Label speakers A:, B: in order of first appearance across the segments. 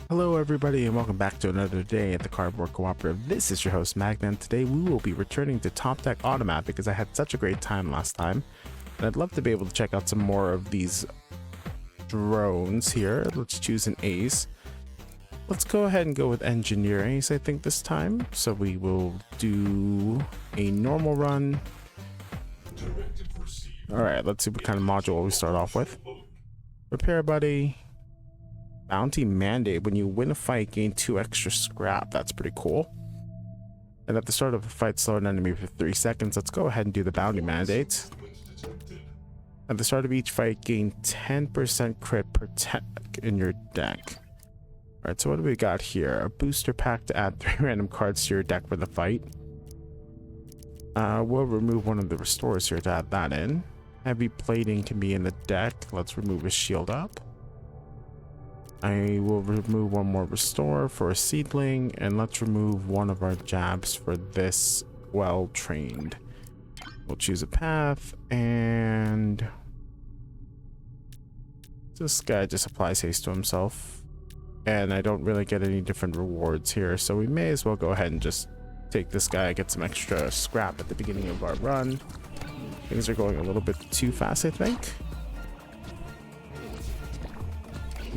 A: Hello everybody and welcome back to another day at the Cardboard Cooperative. This is your host Magna, and today we will be returning to Topdeck Automat because I had such a great time last time. And I'd love to be able to check out some more of these drones here. Let's choose an ace. Let's go ahead and go with engineer ace, I think, this time. So we will do a normal run. Alright, let's see what kind of module we start off with. Repair buddy. Bounty mandate. When you win a fight, gain 2 extra scrap. That's pretty cool. And at the start of a fight, slow an enemy for 3 seconds. Let's go ahead and do the bounty mandate. At the start of each fight, gain 10% crit per tech in your deck. Alright, so what do we got here? A booster pack to add 3 random cards to your deck for the fight. We'll remove one of the restores here to add that in. Heavy plating can be in the deck. Let's remove a shield up. I will remove one more restore for a seedling, and let's remove one of our jabs for this well-trained. We'll choose a path, and this guy just applies haste to himself, and I don't really get any different rewards here, so we may as well go ahead and just take this guy, get some extra scrap at the beginning of our run. Things are going a little bit too fast, I think.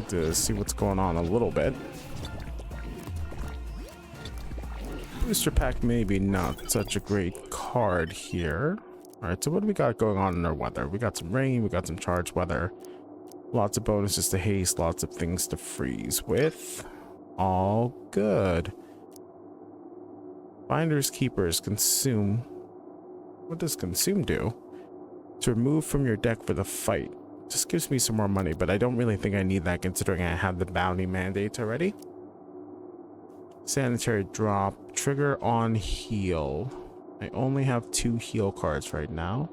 A: To see what's going on a little bit. Booster pack maybe not such a great card here. All right, so what do we got going on in our weather? We got some rain, we got some charged weather, lots of bonuses to haste, lots of things to freeze with. All good. Finders keepers. Consume. What does consume do? To remove from your deck for the fight. Just gives me some more money, but I don't really think I need that considering I have the bounty mandate already. Sanitary drop. Trigger on heal. I only have 2 heal cards right now.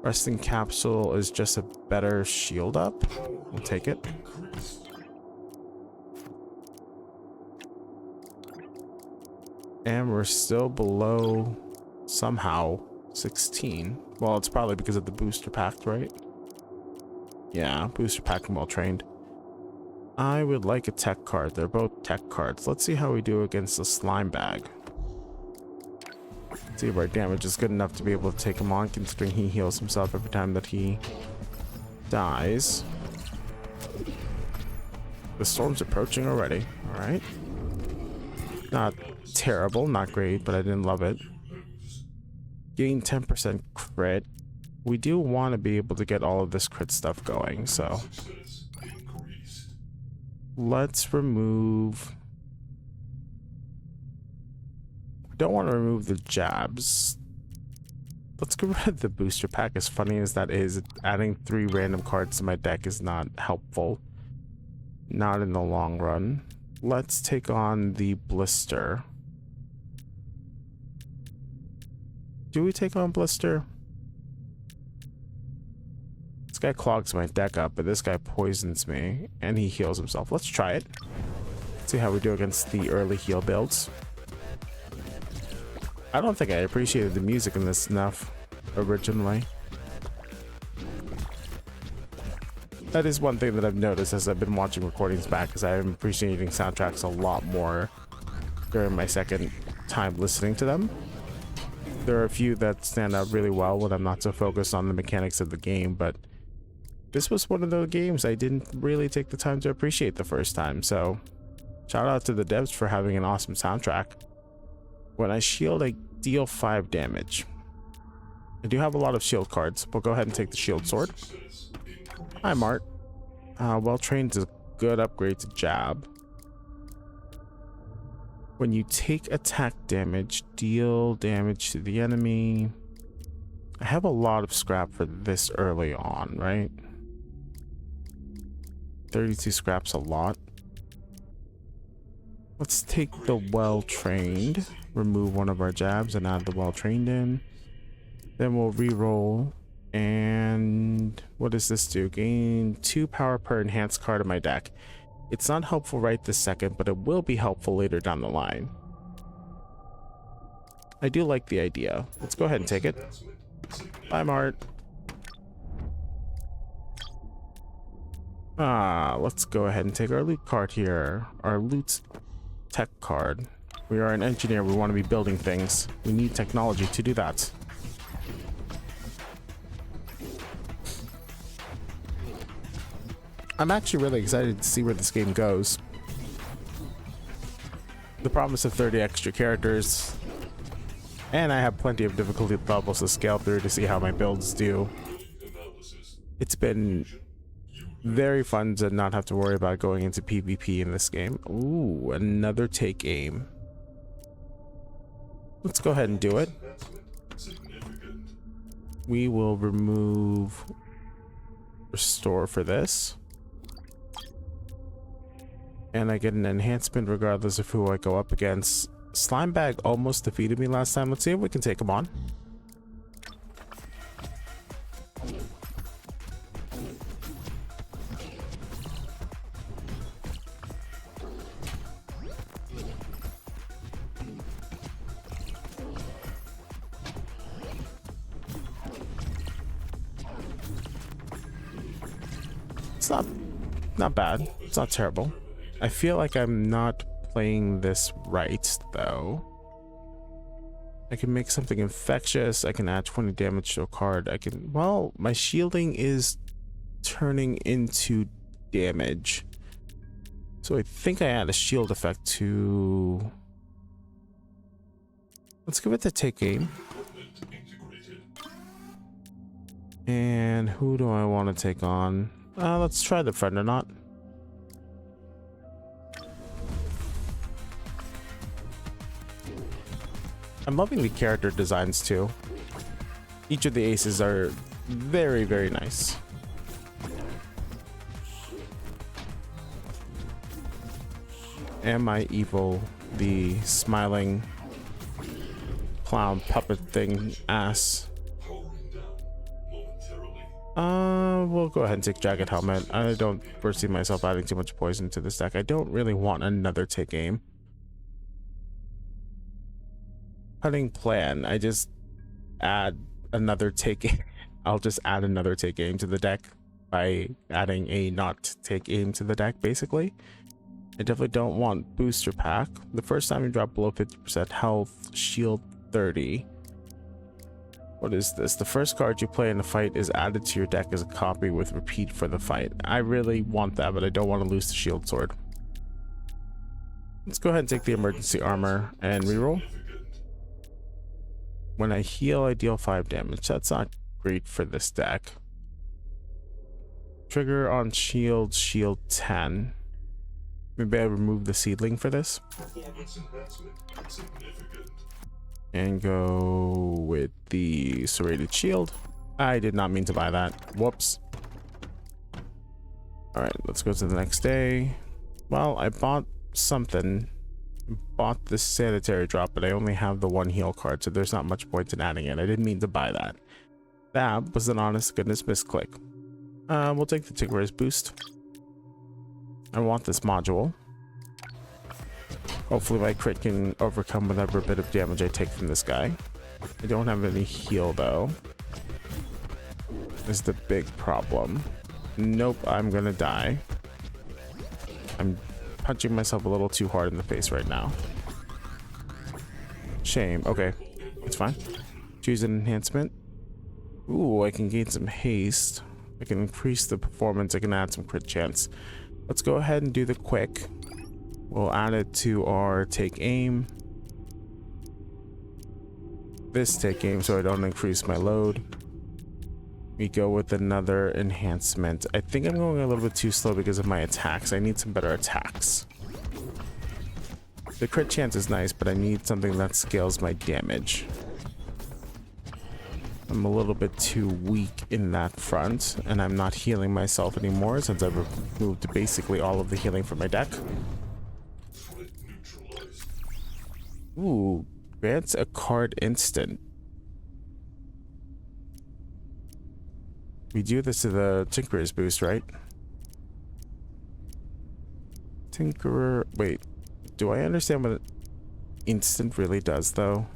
A: Resting capsule is just a better shield up. We'll take it. And we're still below somehow 16. Well, it's probably because of the booster pack, right? Yeah, booster pack and well trained. I would like a tech card. They're both tech cards. Let's see how we do against the slime bag. See if our damage is good enough to be able to take him on, considering he heals himself every time that he dies. The storm's approaching already. Alright. Not terrible, not great, but I didn't love it. Gain 10% crit. We do want to be able to get all of this crit stuff going, so let's remove. I don't want to remove the jabs. Let's get rid of the booster pack. As funny as that is, adding 3 random cards to my deck is not helpful. Not in the long run. Let's take on the blister. Do we take on blister? This guy clogs my deck up, but this guy poisons me, and he heals himself. Let's try it. See how we do against the early heal builds. I don't think I appreciated the music in this enough originally. That is one thing that I've noticed as I've been watching recordings back, is I'm appreciating soundtracks a lot more during my second time listening to them. There are a few that stand out really well when I'm not so focused on the mechanics of the game, but this was one of those games I didn't really take the time to appreciate the first time, so shout out to the devs for having an awesome soundtrack. When I shield, I deal 5 damage. I do have a lot of shield cards. We'll go ahead and take the shield sword. Hi, Mart. Well trained is a good upgrade to jab. When you take attack damage, deal damage to the enemy. I have a lot of scrap for this early on, right? 32 scrap's a lot. Let's take the well-trained, remove one of our jabs and add the well-trained in. Then we'll re-roll. And what does this do? Gain 2 power per enhanced card in my deck. It's not helpful right this second, but it will be helpful later down the line. I do like the idea. Let's go ahead and take it. Bye, Mart. Let's go ahead and take our loot card here. Our loot tech card. We are an engineer. We want to be building things. We need technology to do that. I'm actually really excited to see where this game goes. The promise of 30 extra characters, and I have plenty of difficulty levels to scale through to see how my builds do. It's been very fun to not have to worry about going into PvP in this game. Ooh, another take aim. Let's go ahead and do it. We will remove restore for this. And I get an enhancement regardless of who I go up against. Slime Bag almost defeated me last time. Let's see if we can take him on. It's not bad. It's not terrible. I feel like I'm not playing this right, though. I can make something infectious. I can add 20 damage to a card. I can... Well, my shielding is turning into damage. So I think I add a shield effect to... Let's give it the take aim. And who do I want to take on? Let's try the friend or not. I'm loving the character designs too. Each of the aces are very, very nice. Am I evil? The smiling clown puppet thing ass. We'll go ahead and take Jagged Helmet. I don't foresee myself adding too much poison to this deck. I don't really want another take aim. Cunning plan. I just add another take aim. I'll just add another take aim to the deck by adding a not take aim to the deck, basically. I definitely don't want booster pack. The first time you drop below 50% health, shield 30. What is this? The first card you play in a fight is added to your deck as a copy with repeat for the fight. I really want that, but I don't want to lose the shield sword. Let's go ahead and take the emergency armor and reroll. When I heal, I deal 5 damage. That's not great for this deck. Trigger on shield, shield 10. Maybe I remove the seedling for this. And go with the serrated shield. I did not mean to buy that. Whoops. Alright, let's go to the next day. Well, I bought something. Bought the sanitary drop, but I only have the one heal card, so there's not much point in adding it. I didn't mean to buy that. That was an honest goodness misclick. We'll take the Tinkerer's boost. I want this module. Hopefully my crit can overcome whatever bit of damage I take from this guy. I don't have any heal though. Is the big problem. Nope, I'm gonna die. I'm punching myself a little too hard in the face right now. Shame. Okay, it's fine. Choose an enhancement. Ooh, I can gain some haste. I can increase the performance. I can add some crit chance. Let's go ahead and do the quick. We'll add it to our take aim. This take aim so I don't increase my load. We go with another enhancement. I think I'm going a little bit too slow because of my attacks. I need some better attacks. The crit chance is nice, but I need something that scales my damage. I'm a little bit too weak in that front, and I'm not healing myself anymore since I've removed basically all of the healing from my deck. Ooh, grants a card instant. We do this to the Tinkerer's boost, right? Tinkerer... Wait, do I understand what instant really does, though?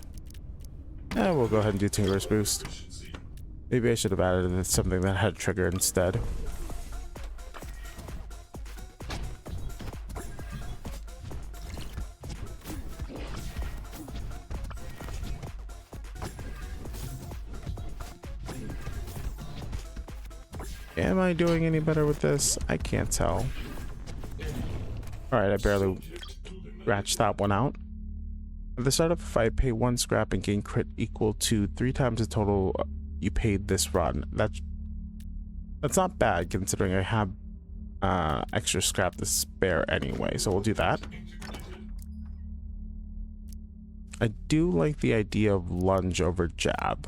A: We'll go ahead and do Tinkerer's boost. Maybe I should have added something that had trigger instead. Am I doing any better with this? I can't tell. All right, I barely scratched that one out. At the start of a fight, pay 1 scrap and gain crit equal to 3 times the total you paid this run. That's not bad considering I have extra scrap to spare anyway, so we'll do that. I do like the idea of lunge over jab.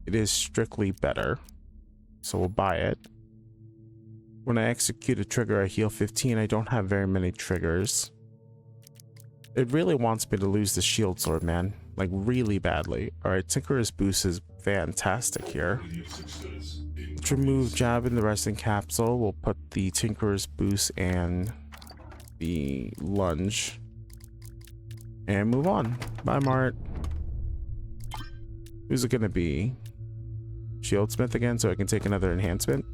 A: It is strictly better, so we'll buy it. When I execute a trigger, I heal 15. I don't have very many triggers. It really wants me to lose the shield sword, man. Like, really badly. Alright, Tinkerer's Boost is fantastic here. Let's remove jab in the resting capsule. We'll put the Tinkerer's Boost and the lunge. And move on. Bye, Mart. Who's it gonna be? Shieldsmith again, so I can take another enhancement.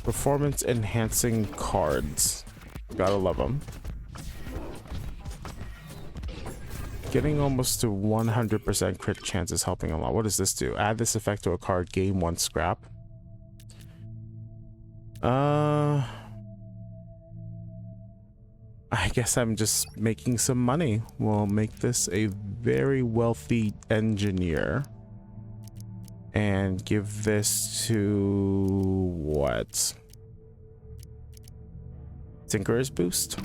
A: Performance enhancing cards. Gotta love them. Getting almost to 100% crit chance is helping a lot. What does this do? Add this effect to a card, gain 1 scrap. I guess I'm just making some money. We'll make this a very wealthy engineer. And give this to what? Tinkerer's Boost?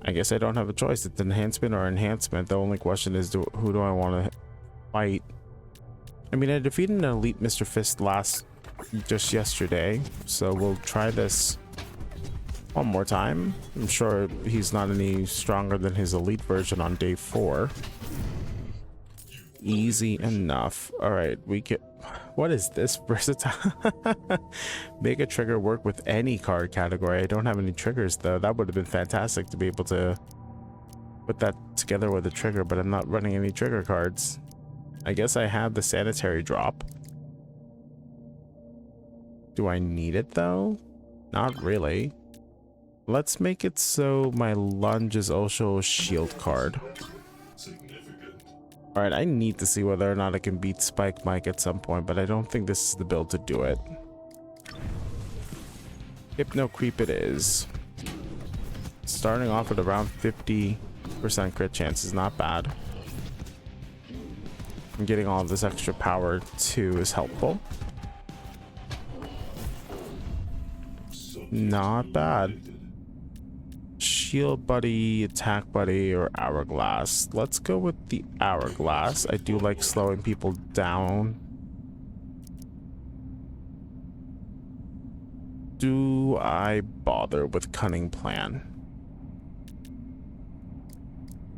A: I guess I don't have a choice. It's enhancement or enhancement. The only question is who do I want to fight? I mean, I defeated an elite Mr. Fist just yesterday, so we'll try this one more time. I'm sure he's not any stronger than his elite version on day 4. Easy enough. All right, we get. What is this? Versatile. Make a trigger work with any card category. I don't have any triggers though. That would have been fantastic to be able to put that together with a trigger, but I'm not running any trigger cards. I guess I have the sanitary drop. Do I need it though? Not really. Let's make it so my lunge is also a shield card. Alright, I need to see whether or not I can beat Spike Mike at some point, but I don't think this is the build to do it. Hypno Creep it is. Starting off at around 50% crit chance is not bad. And getting all of this extra power too is helpful. Not bad. Shield buddy, attack buddy, or hourglass. Let's go with the hourglass. I do like slowing people down. Do I bother with cunning plan?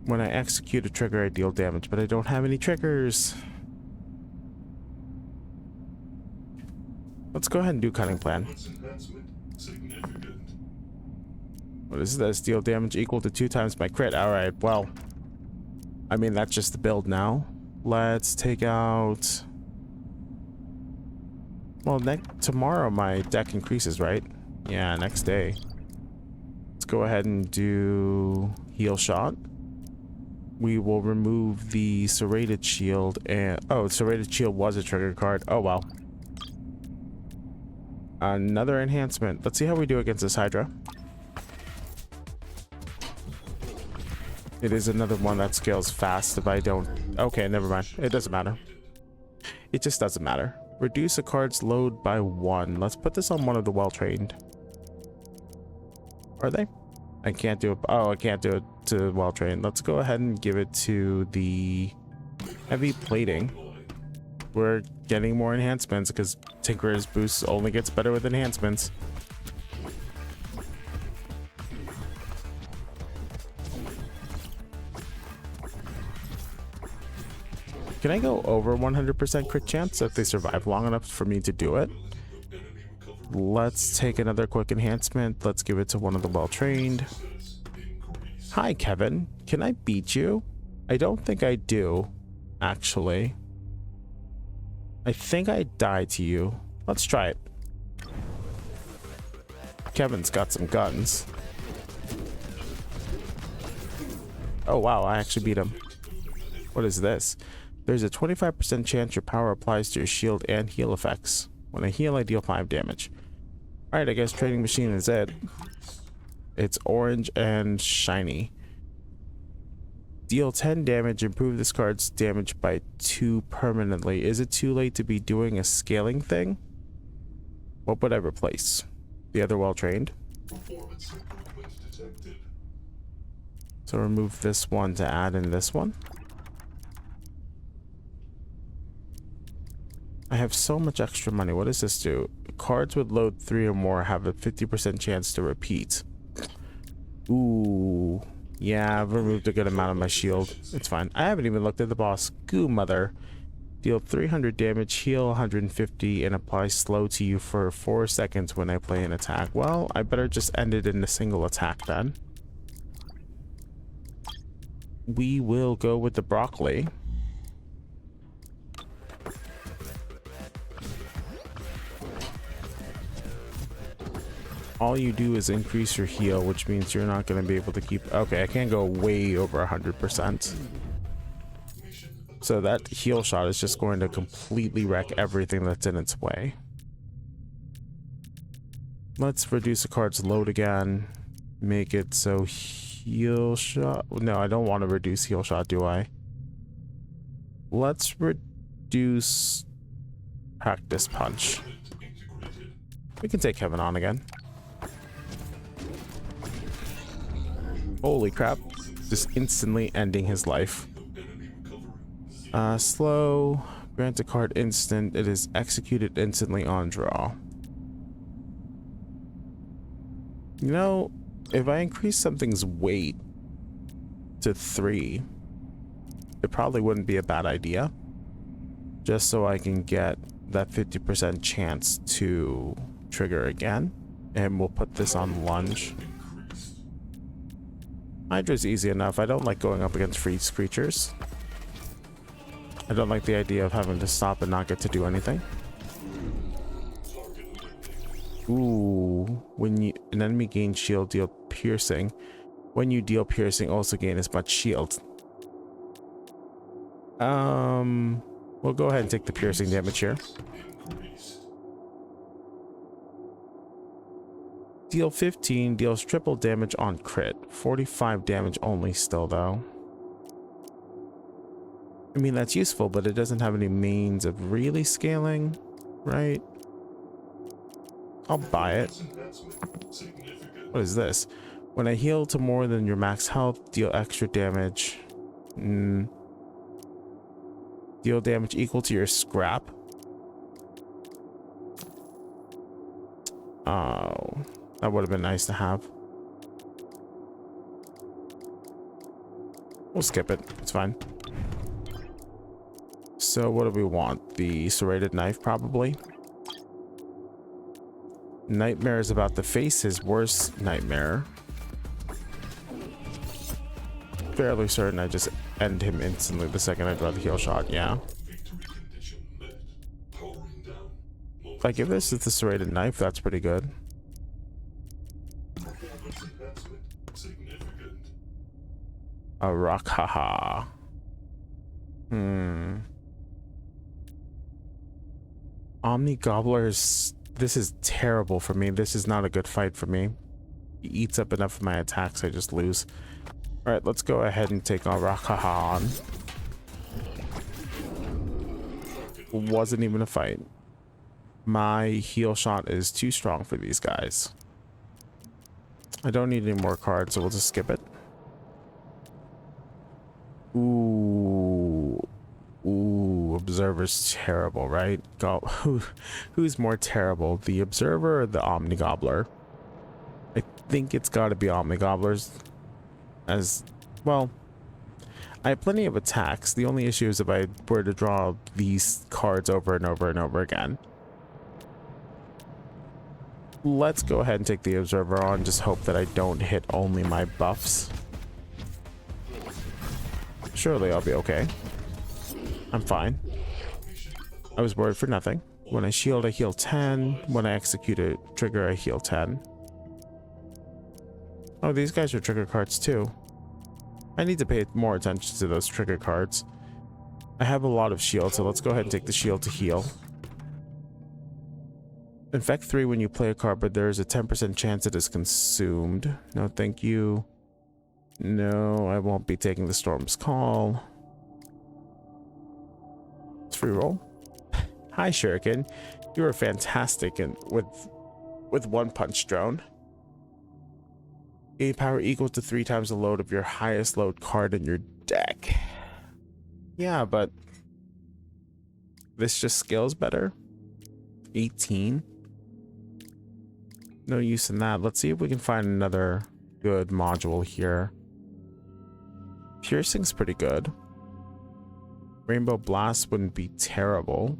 A: When I execute a trigger, I deal damage, but I don't have any triggers. Let's go ahead and do cunning plan. What is this? Deal damage equal to 2 times my crit. Alright, well. I mean, that's just the build now. Let's take out... Well, tomorrow my deck increases, right? Yeah, next day. Let's go ahead and do heal shot. We will remove the serrated shield and... Oh, serrated shield was a trigger card. Oh, well. Another enhancement. Let's see how we do against this Hydra. It is another one that scales fast if I don't... Okay, never mind. It doesn't matter. It just doesn't matter. Reduce a card's load by 1. Let's put this on one of the well-trained. Are they? I can't do it. Oh, I can't do it to well-trained. Let's go ahead and give it to the heavy plating. We're getting more enhancements because Tinkerer's Boost only gets better with enhancements. Can I go over 100% crit chance if they survive long enough for me to do it? Let's take another quick enhancement. Let's give it to one of the well-trained. Hi, Kevin. Can I beat you? I don't think I do, actually. I think I die to you. Let's try it. Kevin's got some guns. Oh, wow. I actually beat him. What is this? There's a 25% chance your power applies to your shield and heal effects. When I heal, I deal 5 damage. Alright, I guess trading machine is it. It's orange and shiny. Deal 10 damage, improve this card's damage by 2 permanently. Is it too late to be doing a scaling thing? What would I replace? The other well-trained? So remove this one to add in this one. I have so much extra money. What does this do? Cards with load 3 or more have a 50% chance to repeat. Ooh. Yeah, I've removed a good amount of my shield. It's fine. I haven't even looked at the boss. Goo mother. Deal 300 damage, heal 150, and apply slow to you for 4 seconds when I play an attack. Well, I better just end it in a single attack then. We will go with the broccoli. All you do is increase your heal, which means you're not going to be able to keep... Okay, I can't go way over 100%. So that heal shot is just going to completely wreck everything that's in its way. Let's reduce the card's load again. Make it so heal shot... No, I don't want to reduce heal shot, do I? Let's reduce practice punch. We can take Kevin on again. Holy crap. Just instantly ending his life. Slow. Grant a card instant. It is executed instantly on draw. You know, if I increase something's weight to 3, it probably wouldn't be a bad idea. Just so I can get that 50% chance to trigger again. And we'll put this on lunge. Hydra's easy enough. I don't like going up against freeze creatures. I don't like the idea of having to stop and not get to do anything. Ooh, when an enemy gains shield, deal piercing. When you deal piercing, also gain as much shield. We'll go ahead and take the piercing damage here. Deal 15, deals triple damage on crit. 45 damage only still, though. I mean, that's useful, but it doesn't have any means of really scaling, right? I'll buy it. What is this? When I heal to more than your max health, deal extra damage. Deal damage equal to your scrap. Oh, that would have been nice to have. We'll skip it. It's fine. So what do we want? The serrated knife, probably. Nightmare is about to face his worst nightmare. Fairly certain I just end him instantly the second I draw the heal shot, yeah. If I give this to the serrated knife, that's pretty good. A rock, haha. Omni Gobblers. This is terrible for me. This is not a good fight for me. He eats up enough of my attacks, I just lose. Alright, let's go ahead and take our Rakaha on. Wasn't even a fight. My heal shot is too strong for these guys. I don't need any more cards, so we'll just skip it. Ooh. Ooh, Observer's terrible, right? Who's more terrible, the Observer or the Omni Gobbler? I think it's got to be Omni Gobblers. As well, I have plenty of attacks. The only issue is if I were to draw these cards over and over and over again. Let's go ahead and take the Observer on. Just hope that I don't hit only my buffs. Surely I'll be okay. I'm fine. I was worried for nothing. When I shield, I heal 10. When I execute a trigger, I heal 10. Oh, these guys are trigger cards too. I need to pay more attention to those trigger cards. I have a lot of shield, so let's go ahead and take the shield to heal. Infect 3 when you play a card, but there is a 10% chance it is consumed. No, thank you. No, I won't be taking the Storm's Call. Let's free roll. Hi, Shuriken. You are fantastic and with one punch drone. Gain power equal to 3 times the load of your highest load card in your deck. Yeah, but this just scales better. 18. No use in that. Let's see if we can find another good module here. Piercing's pretty good. Rainbow Blast wouldn't be terrible.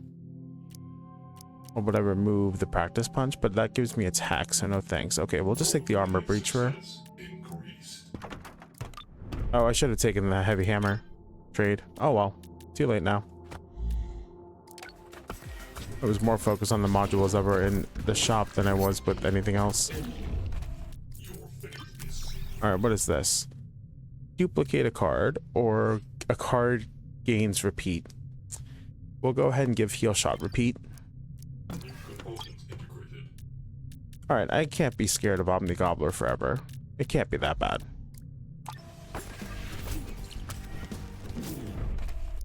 A: Or would I remove the practice punch? But that gives me attack, so no thanks. Okay, we'll just take the armor breacher. Oh, I should have taken the heavy hammer trade. Oh well, too late now. I was more focused on the modules that were in the shop than I was with anything else. Alright, what is this? Duplicate a card, or a card gains repeat. We'll go ahead and give heal shot repeat. Alright, I can't be scared of Omni Gobbler forever. It can't be that bad.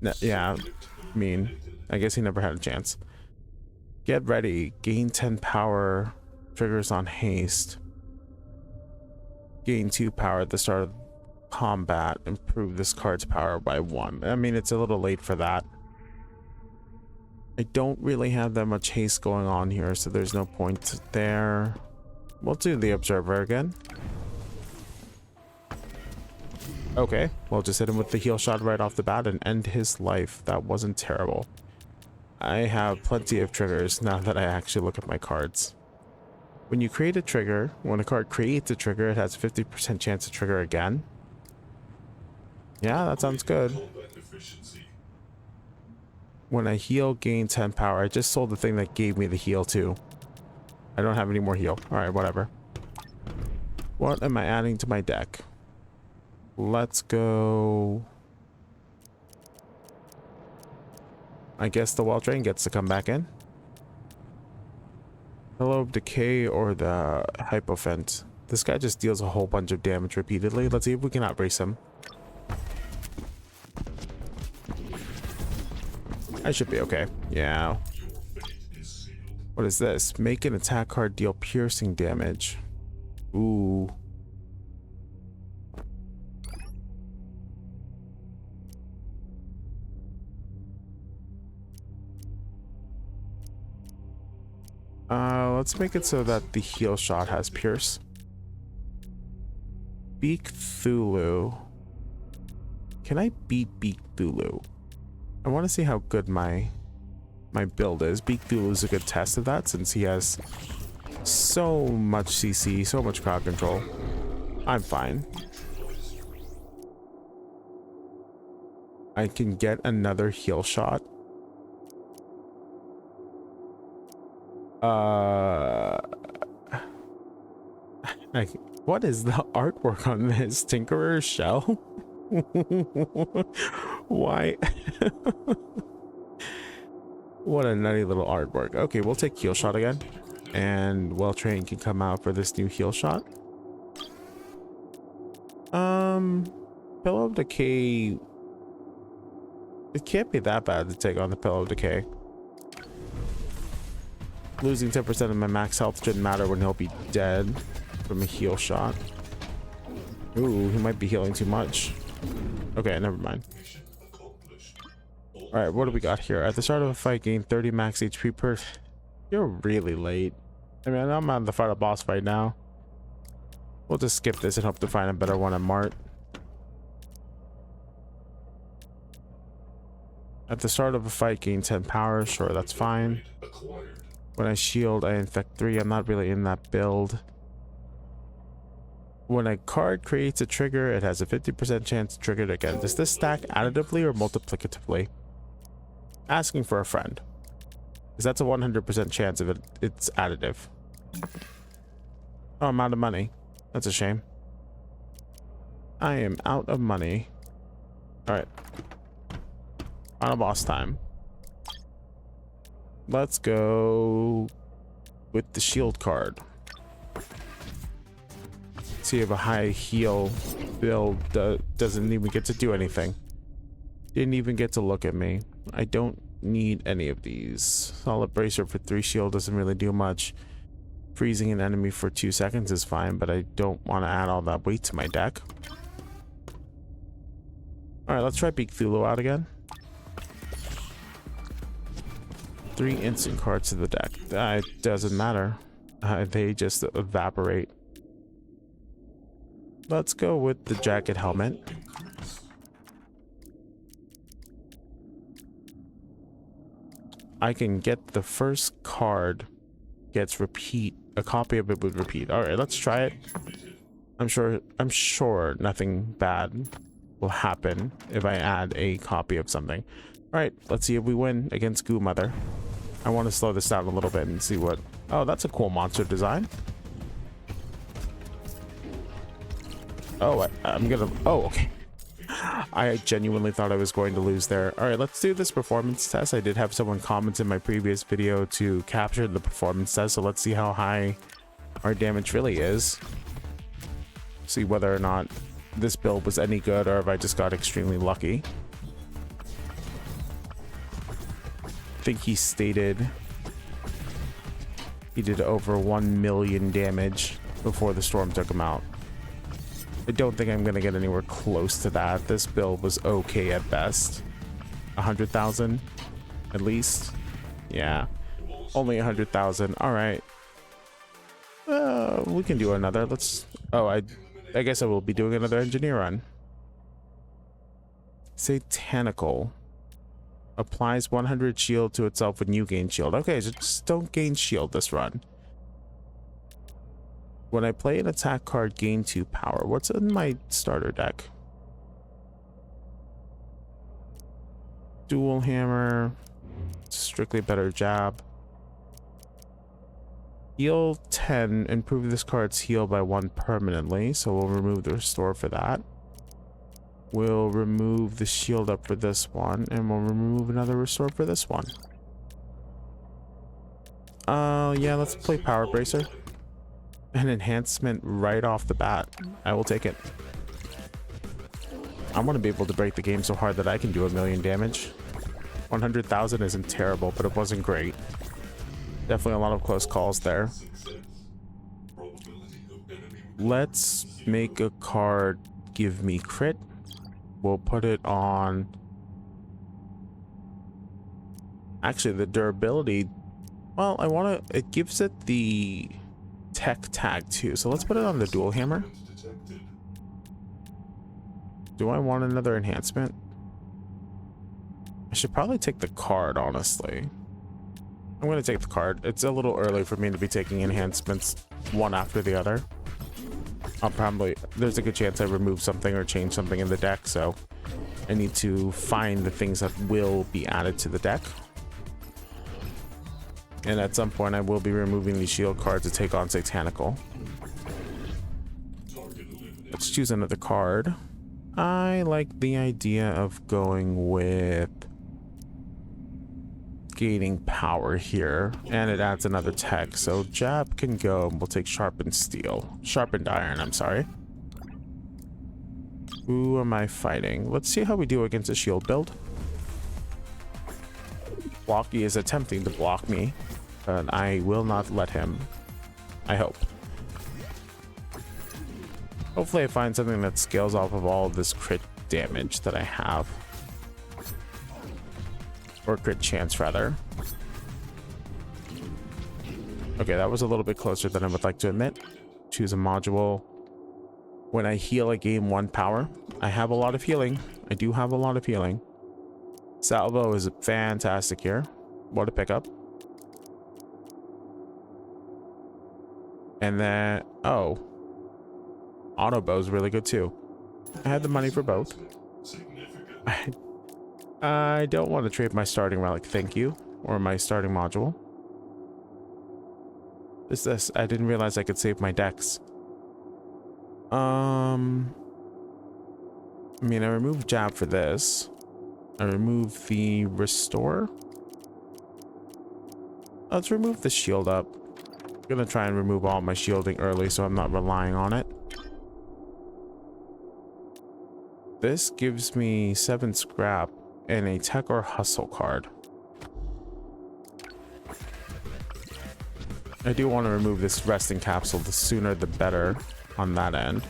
A: No, yeah, I mean, I guess he never had a chance. Get ready. Gain 10 power. Triggers on haste. Gain 2 power at the start of combat. Improve this card's power by 1. I mean, it's a little late for that. I don't really have that much haste going on here, so there's no point there. We'll do the Observer again. Okay, we'll just hit him with the heal shot right off the bat and end his life. That wasn't terrible. I have plenty of triggers now that I actually look at my cards. When you create a trigger, when a card creates a trigger, it has a 50% chance to trigger again. Yeah, that sounds good. When I heal, gain 10 power. I just sold the thing that gave me the heal too. I don't have any more heal. Alright, whatever. What am I adding to my deck? Let's go... I guess the Wall Train gets to come back in. Pillow of Decay or the Hypophant. This guy just deals a whole bunch of damage repeatedly. Let's see if we can outrace him. I should be okay. Yeah. What is this? Make an attack card deal piercing damage. Ooh. Let's make it so that the heal shot has pierce. Beak Thulu. Can I beat Beak Thulu? I want to see how good my build is. Beak Thulu is a good test of that since he has so much CC, so much crowd control. I'm fine. I can get another heal shot. What is the artwork on this? Tinkerer's Shell? Why? What a nutty little artwork. Okay, we'll take heal shot again. And Well Trained can come out for this new heal shot. Pillow of Decay. It can't be that bad to take on the Pillow of Decay. Losing 10% of my max health shouldn't matter when he'll be dead from a heal shot. Ooh, he might be healing too much. Okay, never mind. Alright, what do we got here? At the start of a fight, gain 30 max HP per... You're really late. I mean, I'm on the final boss fight now. We'll just skip this and hope to find a better one at Mart. At the start of a fight, gain 10 power. Sure, that's fine. When I shield, I infect 3. I'm not really in that build. When a card creates a trigger, it has a 50% chance to trigger it again. Does this stack additively or multiplicatively? Asking for a friend. Because that's a 100% chance of it's additive. Oh, I'm out of money. That's a shame. I am out of money. Alright. Final boss time. Let's go with the shield card. See if a high heal build doesn't even get to do anything. Didn't even get to look at me. I don't need any of these. Solid bracer for 3 shield doesn't really do much. Freezing an enemy for 2 seconds is fine, but I don't want to add all that weight to my deck. Alright, let's try Beak Thulu out again. 3 instant cards to the deck. It doesn't matter. They just evaporate. Let's go with the jacket helmet. I can get the first card gets repeat. A copy of it would repeat. Alright, let's try it. I'm sure nothing bad will happen if I add a copy of something. Alright, let's see if we win against Goo Mother. I want to slow this down a little bit and see what... Oh, that's a cool monster design. Oh, I'm gonna... Oh, okay. I genuinely thought I was going to lose there. Alright, let's do this performance test. I did have someone comment in my previous video to capture the performance test, so let's see how high our damage really is. See whether or not this build was any good or if I just got extremely lucky. I think he stated he did over 1 million damage before the storm took him out. I don't think I'm gonna get anywhere close to that. This build was okay at best. 100,000 at least. Yeah, only 100,000. All right, we can do another. Let's... Oh, I guess I will be doing another engineer run. Satanical applies 100 shield to itself when you gain shield. Okay, so just don't gain shield this run. When I play an attack card, gain 2 power. What's in my starter deck? Dual hammer, strictly better jab. Heal 10, improve this card's heal by 1 permanently, so we'll remove the restore for that. We'll remove the shield up for this one, and we'll remove another restore for this one. Yeah, let's play Power Bracer. An enhancement right off the bat. I will take it. I want to be able to break the game so hard that I can do 1 million damage. 100,000 isn't terrible, but it wasn't great. Definitely a lot of close calls there. Let's make a card give me crit. We'll put it on... Actually, the durability... Well, I want to... It gives it the tech tag too, so let's put it on the dual hammer. Do I want another enhancement? I should probably take the card, honestly. I'm going to take the card. It's a little early for me to be taking enhancements one after the other. I'll probably... There's a good chance I remove something or change something in the deck, so I need to find the things that will be added to the deck. And at some point I will be removing the shield card to take on Satanical. Let's choose another card. I like the idea of going with gaining power here, and it adds another tech, so jab can go, and we'll take sharpened steel. Sharpened iron, I'm sorry. Who am I fighting? Let's see how we do against a shield build. Blocky is attempting to block me, but I will not let him. I hope. Hopefully I find something that scales off of all of this crit damage that I have. Or crit chance, rather. Okay, that was a little bit closer than I would like to admit. Choose a module. When I heal, I gain 1 power. I have a lot of healing. I do have a lot of healing. Salvo is fantastic here. What a pickup. And then, oh, auto bow is really good too. I had the money for both. I don't want to trade my starting relic, thank you, or my starting module. What's this? I didn't realize I could save my decks. I mean, I removed jab for this. I remove the restore. Let's remove the shield up. I'm gonna try and remove all my shielding early so I'm not relying on it. This gives me 7 scrap and a tech or hustle card. I do want to remove this resting capsule. The sooner the better on that end.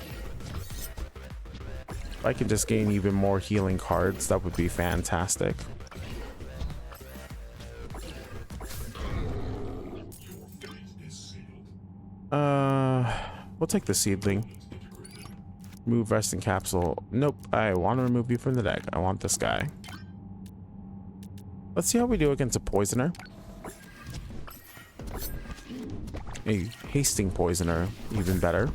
A: If I can just gain even more healing cards, that would be fantastic. We'll take the seedling. Move resting capsule. Nope, I want to remove you from the deck. I want this guy. Let's see how we do against a poisoner. A hasting poisoner, even better.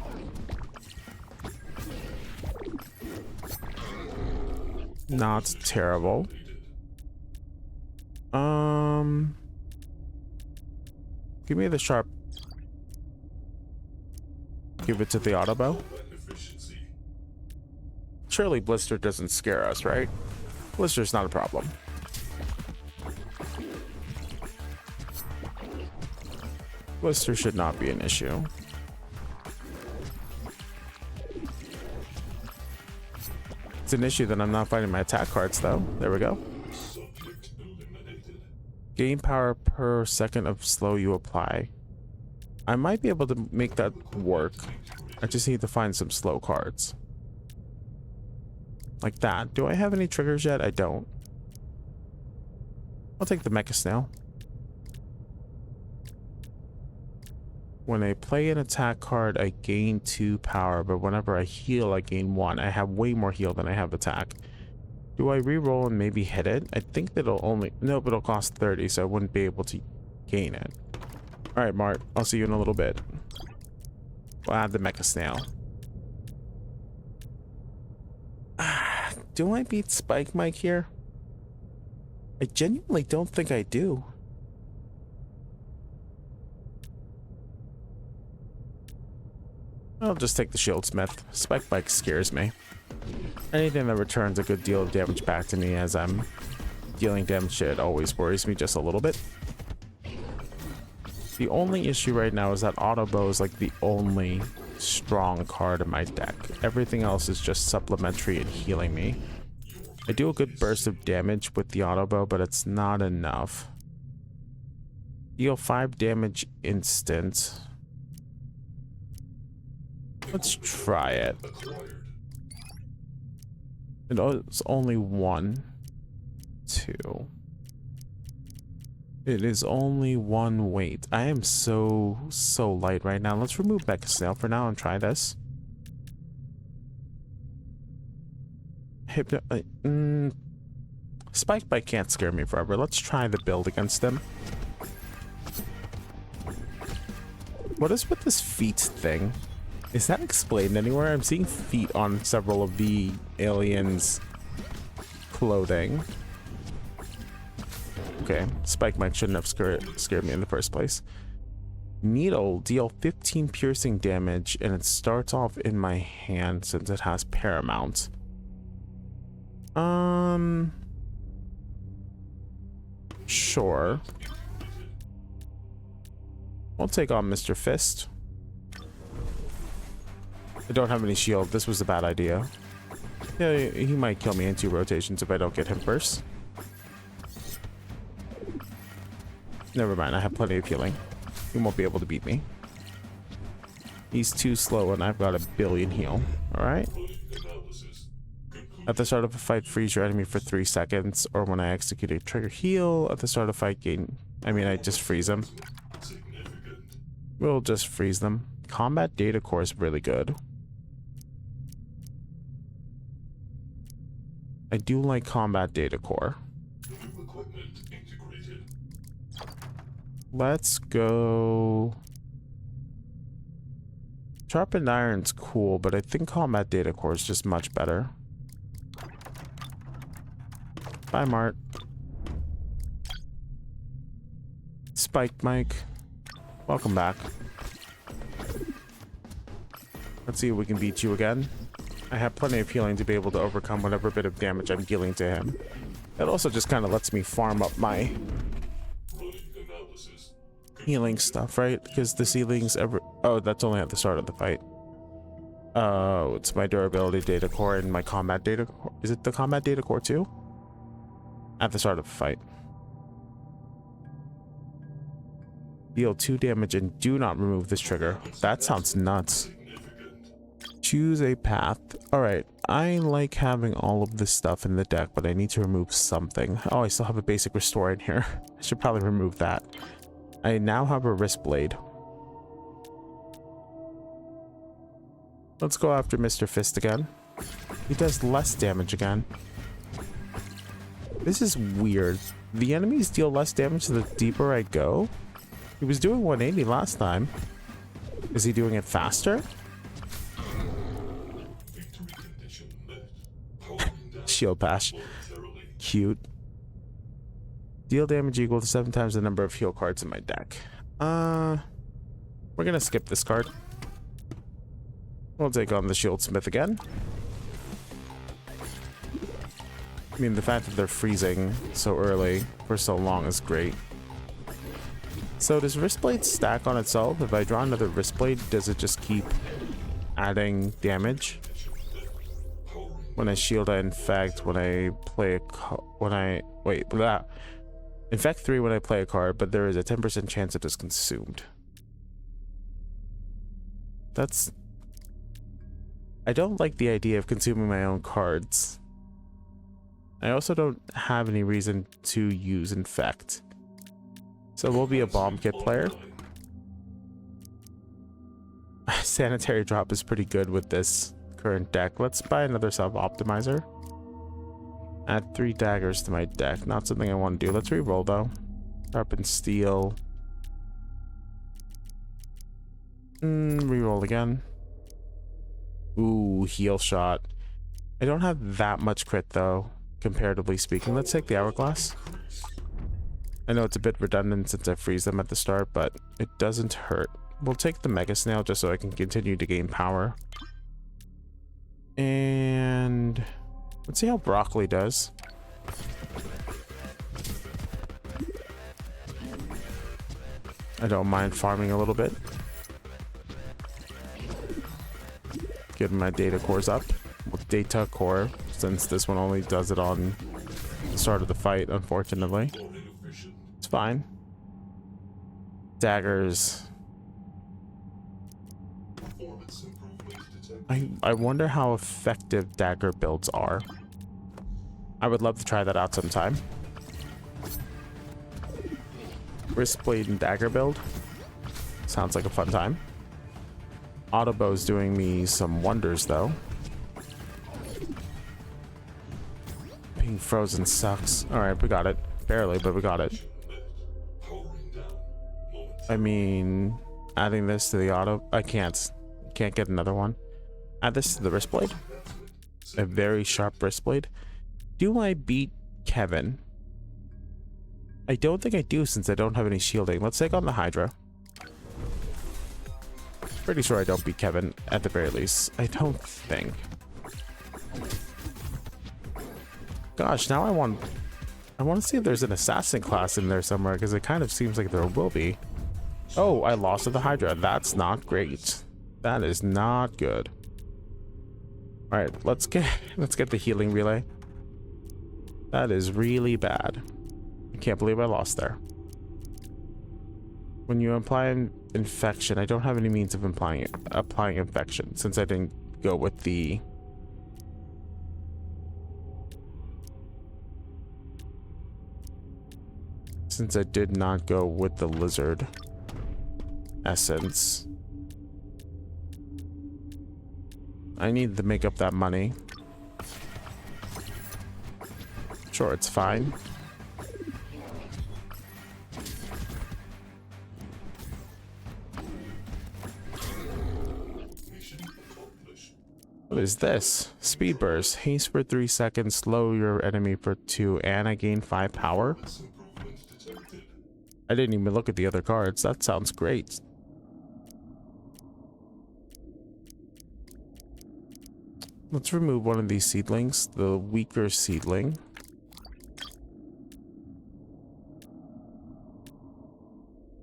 A: Not terrible. Give me the sharp. Give it to the auto bow. Surely blister doesn't scare us, right? Blister's not a problem. Blister should not be an issue. It's an issue that I'm not finding my attack cards though. There we go. Gain power per second of slow you apply. I might be able to make that work. I just need to find some slow cards. Like that. Do I have any triggers yet? I don't. I'll take the mecha snail. When I play an attack card, I gain 2 power, but whenever I heal, I gain 1. I have way more heal than I have attack. Do I re-roll and maybe hit it? I think that'll only... No, but it'll cost 30, so I wouldn't be able to gain it. Alright, Mart. I'll see you in a little bit. We'll add the mecha snail. Do I beat Spike Mike here? I genuinely don't think I do. I'll just take the Shieldsmith. Spike Bike scares me. Anything that returns a good deal of damage back to me as I'm dealing damage to it always worries me just a little bit. The only issue right now is that auto bow is like the only strong card in my deck. Everything else is just supplementary and healing me. I do a good burst of damage with the auto bow, but it's not enough. Deal 5 damage instant. Let's try it. It's only 1, 2. It is only 1 weight. I am so light right now. Let's remove Mecha Snail for now and try this. Spike Bite can't scare me forever. Let's try the build against them. What is with this feet thing? Is that explained anywhere? I'm seeing feet on several of the aliens' clothing. Okay, Spike Mike shouldn't have scared me in the first place. Needle, deal 15 piercing damage, and it starts off in my hand since it has Paramount. Sure. I'll take on Mr. Fist. I don't have any shield. This was a bad idea. Yeah, he might kill me in 2 rotations if I don't get him first. Never mind, I have plenty of healing. He won't be able to beat me. He's too slow and I've got a billion heal. Alright. At the start of a fight, freeze your enemy for 3 seconds, or when I execute a trigger heal, at the start of a fight, I just freeze them. We'll just freeze them. Combat data core is really good. I do like combat data core. Let's go. Sharpened iron's cool, but I think combat data core is just much better. Bye, Mart. Spike Mike. Welcome back. Let's see if we can beat you again. I have plenty of healing to be able to overcome whatever bit of damage I'm dealing to him. It also just kind of lets me farm up my healing stuff, right? Because the ceilings ever... Oh, that's only at the start of the fight. Oh, it's my durability data core and my combat data core. Is it the combat data core too? At the start of the fight. Deal 2 damage and do not remove this trigger. That sounds nuts. Choose a path. Alright, I like having all of this stuff in the deck, but I need to remove something. Oh, I still have a basic restore in here. I should probably remove that. I now have a wrist blade. Let's go after Mr. Fist again. He does less damage again. This is weird. The enemies deal less damage the deeper I go. He was doing 180 last time. Is he doing it faster? Shield bash. Cute. Deal damage equal to 7 times the number of heal cards in my deck. We're gonna skip this card. We'll take on the Shieldsmith again. I mean, the fact that they're freezing so early for so long is great. So does Wristblade stack on itself? If I draw another Wristblade, does it just keep adding damage? When I shield, I infect. When I play a infect 3 when I play a card, but there is a 10% chance it is consumed. That's... I don't like the idea of consuming my own cards. I also don't have any reason to use infect. So we'll be a bomb kit player. Sanitary drop is pretty good with this current deck. Let's buy another self-optimizer. Add 3 daggers to my deck. Not something I want to do. Let's re-roll though. Sharpen steel. Re-roll again. Ooh, heal shot. I don't have that much crit though, comparatively speaking. Let's take the hourglass. I know it's a bit redundant since I freeze them at the start, but it doesn't hurt. We'll take the mega snail just so I can continue to gain power. And let's see how broccoli does. I don't mind farming a little bit. Getting my data cores up with data core, since this one only does it on the start of the fight, unfortunately. It's fine. Daggers. I wonder how effective dagger builds are. I would love to try that out sometime. Wristblade and dagger build. Sounds like a fun time. Autobow's doing me some wonders though. Being frozen sucks. Alright, we got it. Barely, but we got it. I mean, adding this to the auto... I can't get another one. Add this to the wristblade. A very sharp wristblade. Do I beat Kevin? I don't think I do since I don't have any shielding. Let's take on the Hydra. Pretty sure I don't beat Kevin at the very least. I don't think. Gosh, now I want to see if there's an assassin class in there somewhere because it kind of seems like there will be. Oh, I lost to the Hydra. That's not great. That is not good. All right, let's get the healing relay. That is really bad. I can't believe I lost there. When you apply an infection, I don't have any means of applying infection since I didn't go with the... Since I did not go with the lizard essence. I need to make up that money. Sure, it's fine. What is this? Speed burst. Haste for 3 seconds, slow your enemy for 2, and I gain 5 power. I didn't even look at the other cards. That sounds great. Let's remove one of these seedlings, the weaker seedling.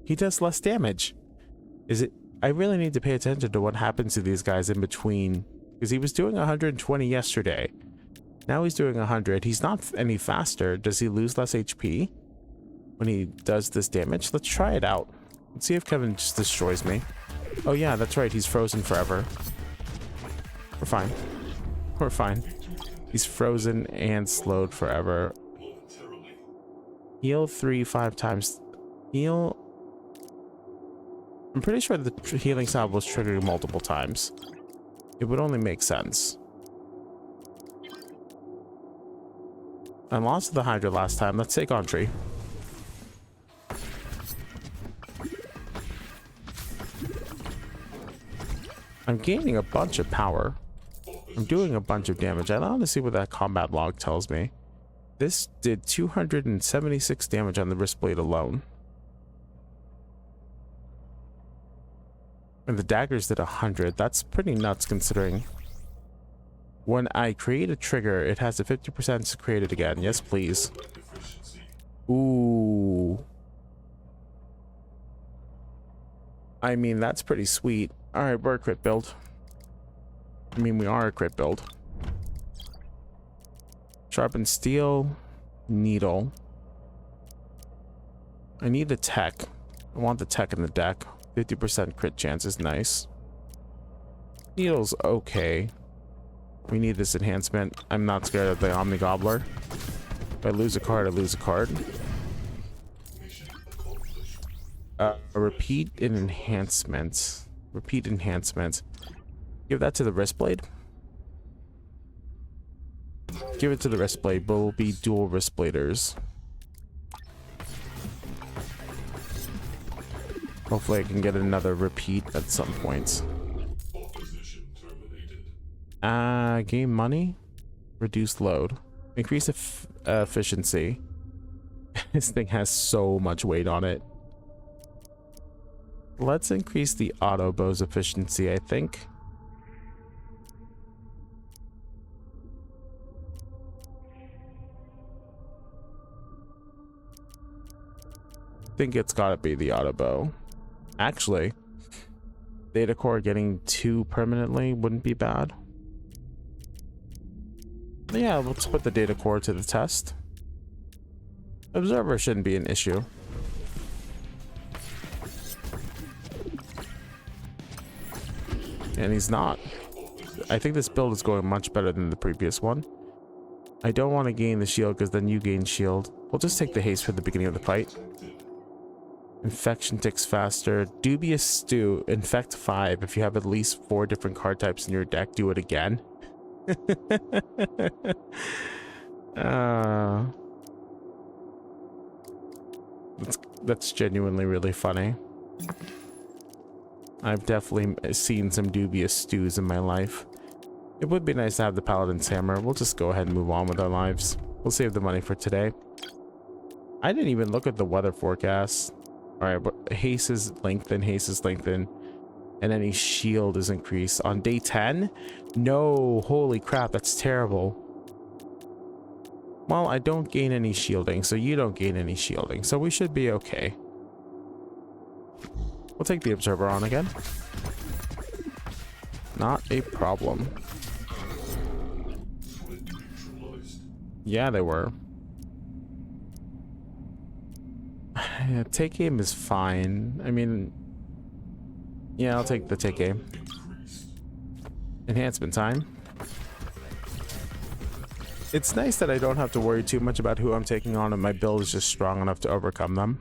A: he does less damage. Is it? I really need to pay attention to what happens to these guys in between, because he was doing 120 yesterday. Now he's doing 100. He's not any faster. Does he lose less HP when he does this damage? Let's try it out. Let's see if Kevin just destroys me. Oh yeah, that's right. He's frozen forever. We're fine. We're fine. He's frozen and slowed forever. Heal 5 times. Heal. I'm pretty sure the healing salve was triggered multiple times. It would only make sense. I lost the Hydra last time. Let's take on tree. I'm gaining a bunch of power. I'm doing a bunch of damage. I want to see what that combat log tells me. This did 276 damage on the wrist blade alone. And the daggers did 100. That's pretty nuts considering. When I create a trigger, it has a 50% to create it again. Yes, please. Ooh. I mean, that's pretty sweet. Alright, we're a crit build. I mean, we are a crit build. Sharpened steel. Needle. I need the tech. I want the tech in the deck. 50% crit chance is nice. Needle's okay. We need this enhancement. I'm not scared of the Omni Gobbler. If I lose a card, I lose a card. Repeat an enhancement. Repeat enhancement. Give that to the wrist blade. Give it to the wrist blade, but we'll be dual wrist bladers. Hopefully I can get another repeat at some point. Gain money. Reduce load. Increase efficiency. This thing has so much weight on it. Let's increase the auto bow's efficiency, I think. I think it's gotta be the auto bow. Actually, data core getting 2 permanently wouldn't be bad. Yeah, let's put the data core to the test. Observer shouldn't be an issue. And he's not. I think this build is going much better than the previous one. I don't want to gain the shield because then you gain shield. We'll just take the haste for the beginning of the fight. Infection ticks faster. Dubious Stew. Infect 5. If you have at least 4 different card types in your deck, do it again. That's genuinely really funny. I've definitely seen some dubious stews in my life. It would be nice to have the Paladin's Hammer. We'll just go ahead and move on with our lives. We'll save the money for today. I didn't even look at the weather forecast. Alright, but haste is lengthen, and any shield is increased. On day 10? No, holy crap, that's terrible. Well, I don't gain any shielding, so you don't gain any shielding, so we should be okay. We'll take the observer on again. Not a problem. Yeah, they were. Take aim is fine. I mean, yeah, I'll take the take aim. Enhancement time. It's nice that I don't have to worry too much about who I'm taking on, and my build is just strong enough to overcome them.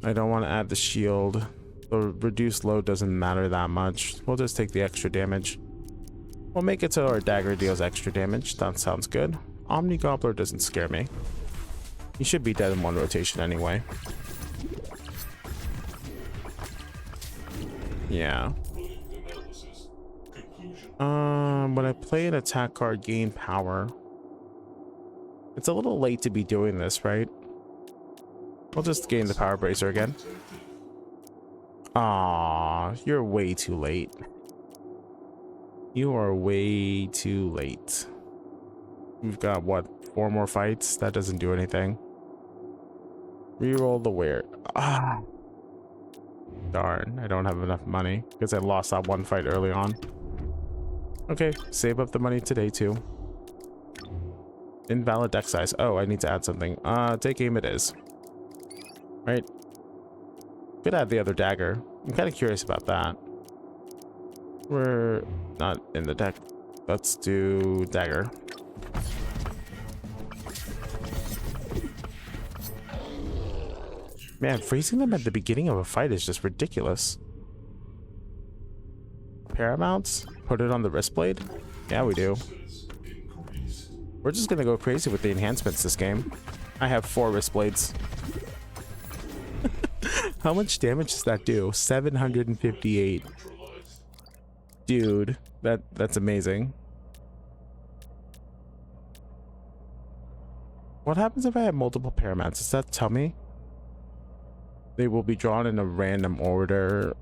A: I don't want to add the shield. The reduced load doesn't matter that much. We'll just take the extra damage. We'll make it so our dagger deals extra damage. That sounds good. Omni Gobbler doesn't scare me. He should be dead in 1 rotation anyway. Yeah. When I play an attack card, gain power. It's a little late to be doing this, right? We'll just gain the power bracer again. Ah, you're way too late. You are way too late. We've got, what, 4 more fights? That doesn't do anything. Reroll the weird. Ah, darn. I don't have enough money because I lost that one fight early on. Okay, save up the money today too. Invalid deck size. Oh, I need to add something. Take aim it is. Right. Could add the other dagger. I'm kind of curious about that. We're not in the deck. Let's do dagger. Man, freezing them at the beginning of a fight is just ridiculous. Paramounts? Put it on the wrist blade? Yeah, we do. We're just gonna go crazy with the enhancements this game. I have 4 wrist blades. How much damage does that do? 758. Dude, that's amazing. What happens if I have multiple paramounts? Does that tell me? They will be drawn in a random order.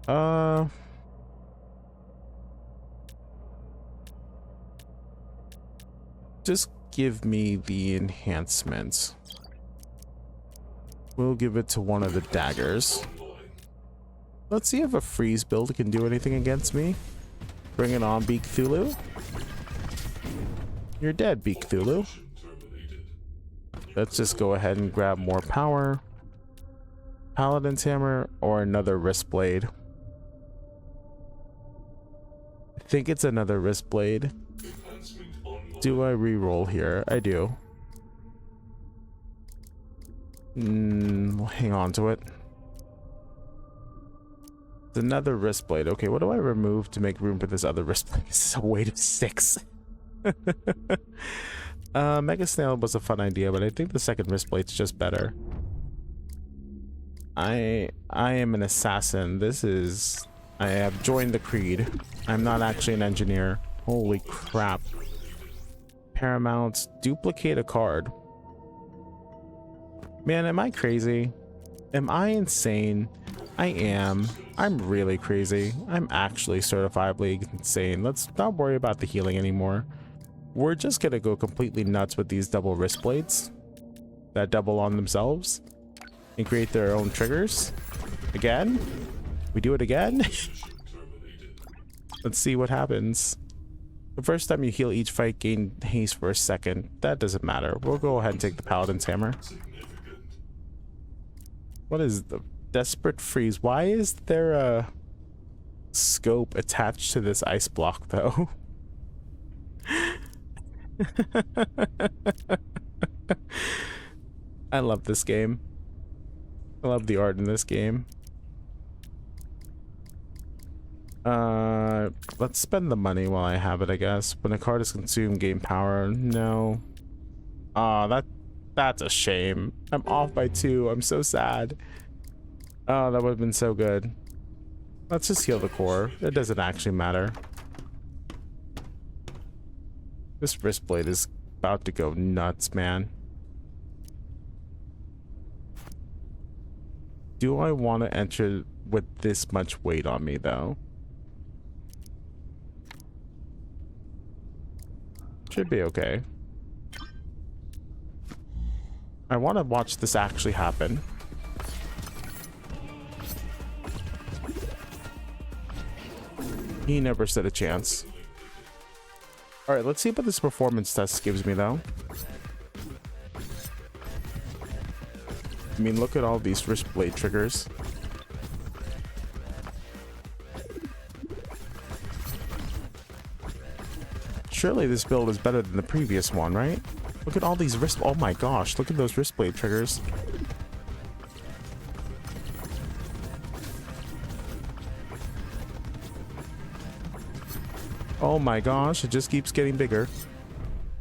A: Just give me the enhancements. We'll give it to one of the daggers. Let's see if a freeze build can do anything against me. Bring it on, Beak Cthulhu. You're dead, Beak Cthulhu. Let's just go ahead and grab more power. Paladin's hammer or another wrist blade. I think it's another wrist blade. Do I re-roll here? I do. We'll hang on to it. It's another wrist blade. Okay, what do I remove to make room for this other wrist blade? This is a weight of 6. Mega Snail was a fun idea, but I think the second wrist blade's just better. I am an assassin. I have joined the creed. I'm not actually an engineer. Holy crap. Paramounts, duplicate a card. Man, am I crazy? Am I insane? I am. I'm really crazy. I'm actually certifiably insane. Let's not worry about the healing anymore. We're just gonna go completely nuts with these double wrist blades that double on themselves and create their own triggers. Again? We do it again? Let's see what happens. The first time you heal each fight, gain haste for a second. That doesn't matter. We'll go ahead and take the Paladin's hammer. What is the desperate freeze? Why is there a scope attached to this ice block though? I love this game. I love the art in this game. Let's spend the money while I have it, I guess. When a card is consumed, gain power. No. That's a shame. I'm off by 2. I'm so sad. Oh, that would have been so good. Let's just heal the core. It doesn't actually matter. This wrist blade is about to go nuts, man. Do I want to enter with this much weight on me, though? Should be okay. I want to watch this actually happen. He never stood a chance. Alright, let's see what this performance test gives me, though. I mean, look at all these wrist blade triggers. Surely this build is better than the previous one, right? Look at all these wrist... Oh my gosh, look at those wrist blade triggers. Oh my gosh, it just keeps getting bigger.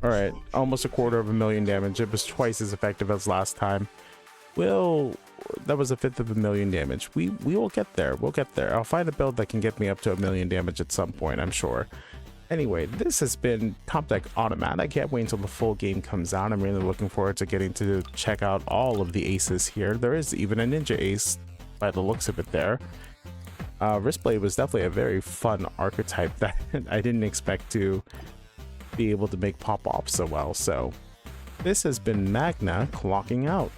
A: Alright, almost 250,000 damage. It was twice as effective as last time. Well, that was 1/5 of a million damage. We will get there. We'll get there. I'll find a build that can get me up to 1,000,000 damage at some point, I'm sure. Anyway, this has been Topdeck Automat. I can't wait until the full game comes out. I'm really looking forward to getting to check out all of the aces here. There is even a ninja ace by the looks of it there. Wristblade was definitely a very fun archetype that I didn't expect to be able to make pop off so well. So this has been Magna clocking out.